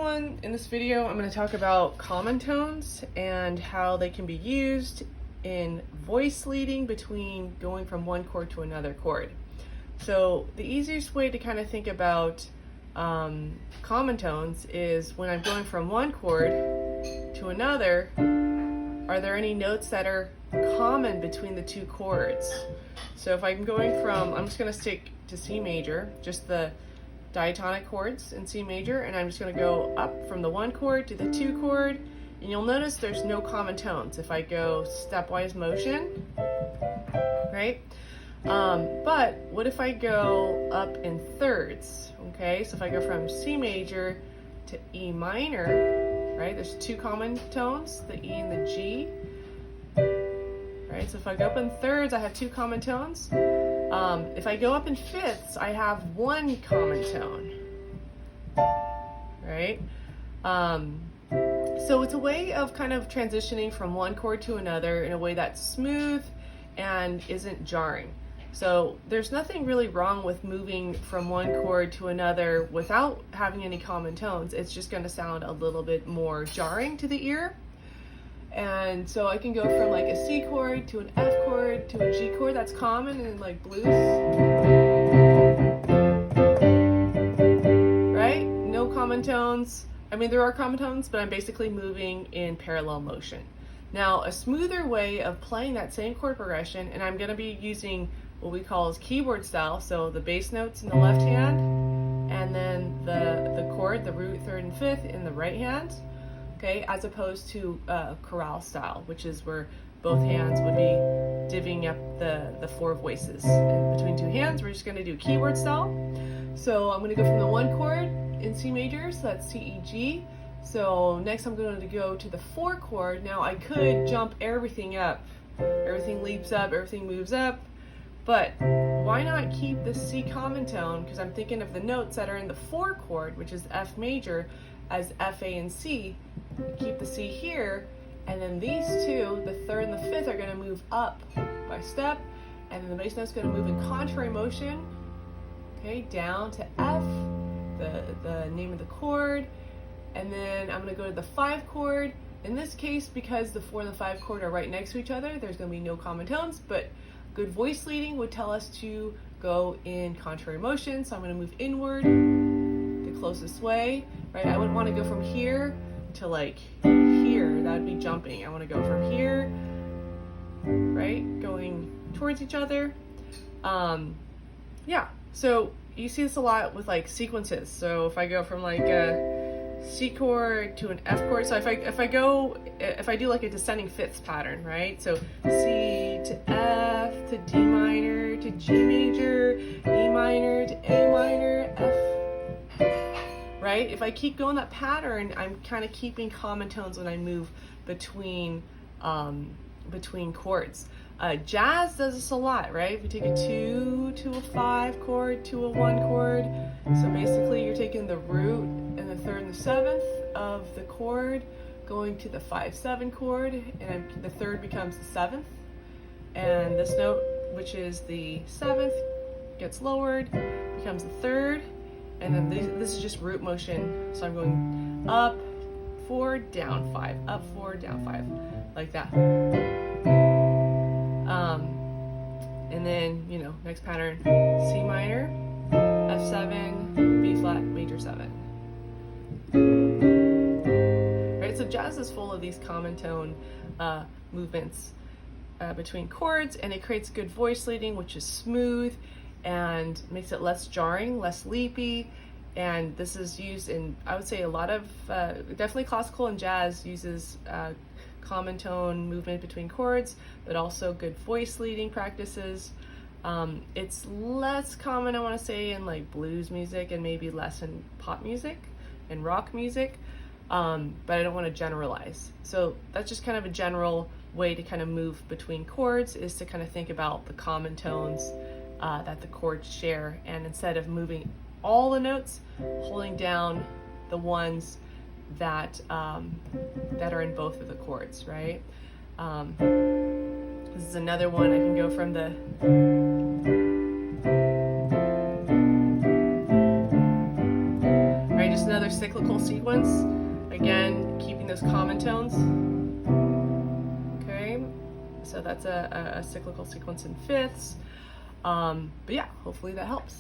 one, in this video, I'm going to talk about common tones and how they can be used in voice leading between going from one chord to another chord. So the easiest way to kind of think about common tones is when I'm going from one chord to another, are there any notes that are common between the two chords? So if I'm going from, I'm just going to stick to C major, just the diatonic chords in C major, and I'm just going to go up from the one chord to the two chord, and you'll notice there's no common tones if I go stepwise motion, right? But what if I go up in thirds? Okay, so if I go from C major to E minor, right, there's two common tones, the E and the G, right? So if I go up in thirds, I have two common tones. If I go up in fifths, I have one common tone, right? So it's a way of kind of transitioning from one chord to another in a way that's smooth and isn't jarring. So there's nothing really wrong with moving from one chord to another without having any common tones. It's just going to sound a little bit more jarring to the ear. And so I can go from like a C chord to an F chord to a G chord. That's common in like blues. Right? No common tones. I mean, there are common tones, but I'm basically moving in parallel motion. Now, a smoother way of playing that same chord progression, and I'm going to be using what we call as keyboard style, so the bass notes in the left hand, and then the chord, the root, third, and fifth in the right hand. Okay, as opposed to chorale style, which is where both hands would be divvying up the four voices. And between two hands, we're just going to do keyboard style. So I'm going to go from the one chord in C major, so that's C, E, G. So next I'm going to go to the four chord. Now I could jump everything up. Everything leaps up, everything moves up. But why not keep the C common tone? Because I'm thinking of the notes that are in the four chord, which is F major, as F, A, and C. Keep the C here, and then these two, the third and the fifth, are going to move up by step, and then the bass note's going to move in contrary motion, okay, down to F, the name of the chord, and then I'm going to go to the five chord. In this case, because the four and the five chord are right next to each other, there's going to be no common tones, but good voice leading would tell us to go in contrary motion, so I'm going to move inward the closest way, right? I wouldn't want to go from here to like here, that would be jumping. I want to go from here, right, going towards each other. Yeah, so you see this a lot with like sequences. So if I go from like a C chord to an F chord, so if I do like a descending fifths pattern, right, so C to F to D minor to G major, E minor to A minor, F, right? If I keep going that pattern, I'm kind of keeping common tones when I move between chords. Jazz does this a lot, right? If you take a 2 to a 5 chord to a 1 chord, so basically you're taking the root and the third and the seventh of the chord, going to the 5-7 chord, and the third becomes the seventh, and this note, which is the seventh, gets lowered, becomes the third. And then this is just root motion. So I'm going up 4, down 5, up 4, down 5, like that. And then, you know, next pattern, C minor, F7, B flat, major 7. Right, so jazz is full of these common tone movements between chords, and it creates good voice leading, which is smooth and makes it less jarring, less leapy. And this is used in, I would say, a lot of, definitely classical and jazz uses common tone movement between chords, but also good voice leading practices. It's less common, I want to say, in like blues music and maybe less in pop music and rock music, but I don't want to generalize. So that's just kind of a general way to kind of move between chords, is to kind of think about the common tones that the chords share, and instead of moving all the notes, holding down the ones that that are in both of the chords, right? This is another one. I can go from the right, just another 6 cyclical sequence. Again, keeping those common tones. Okay, so that's a cyclical sequence in fifths. But yeah, hopefully that helps.